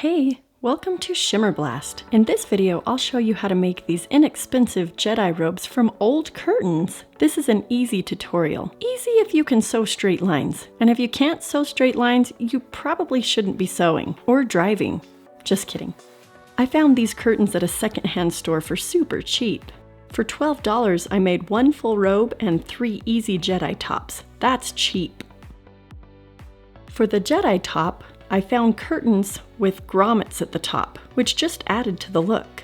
Hey, welcome to Shimmer Blast. In this video, I'll show you how to make these inexpensive Jedi robes from old curtains. This is an easy tutorial. Easy if you can sew straight lines. And if you can't sew straight lines, you probably shouldn't be sewing or driving. Just kidding. I found these curtains at a secondhand store for super cheap. For $12, I made one full robe and 3 easy Jedi tops. That's cheap. For the Jedi top, I found curtains with grommets at the top, which just added to the look.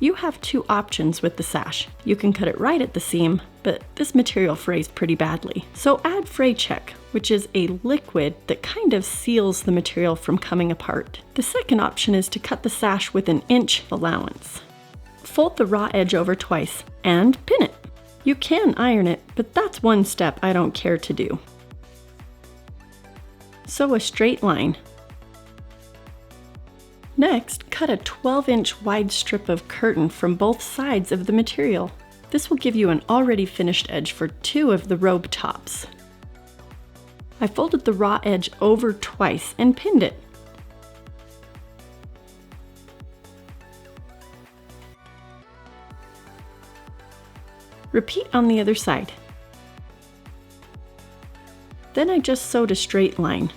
You have 2 options with the sash. You can cut it right at the seam, but this material frays pretty badly. So add fray check, which is a liquid that kind of seals the material from coming apart. The second option is to cut the sash with an inch allowance. Fold the raw edge over twice and pin it. You can iron it, but that's one step I don't care to do. Sew a straight line. Next, cut a 12-inch wide strip of curtain from both sides of the material. This will give you an already finished edge for 2 of the robe tops. I folded the raw edge over twice and pinned it. Repeat on the other side. Then I just sewed a straight line.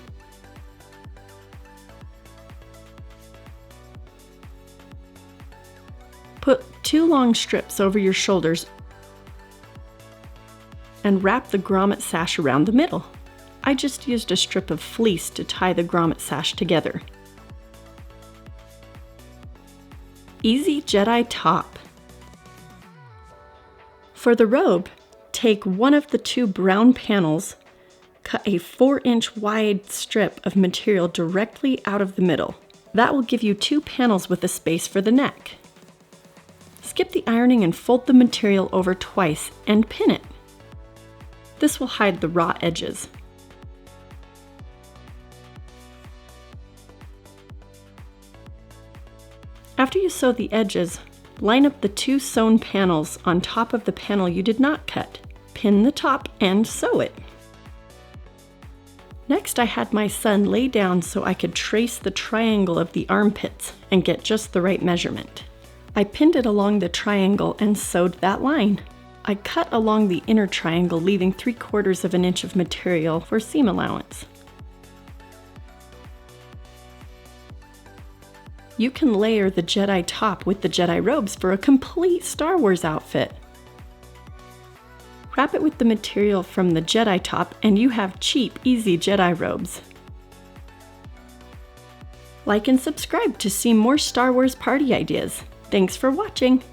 Put 2 long strips over your shoulders and wrap the grommet sash around the middle. I just used a strip of fleece to tie the grommet sash together. Easy Jedi top. For the robe, take one of the 2 brown panels, cut a 4-inch wide strip of material directly out of the middle. That will give you 2 panels with a space for the neck. Skip the ironing and fold the material over twice and pin it. This will hide the raw edges. After you sew the edges, line up the 2 sewn panels on top of the panel you did not cut. Pin the top and sew it. Next, I had my son lay down so I could trace the triangle of the armpits and get just the right measurement. I pinned it along the triangle and sewed that line. I cut along the inner triangle, leaving 3/4 of an inch of material for seam allowance. You can layer the Jedi top with the Jedi robes for a complete Star Wars outfit. Wrap it with the material from the Jedi top and you have cheap, easy Jedi robes. Like and subscribe to see more Star Wars party ideas. Thanks for watching!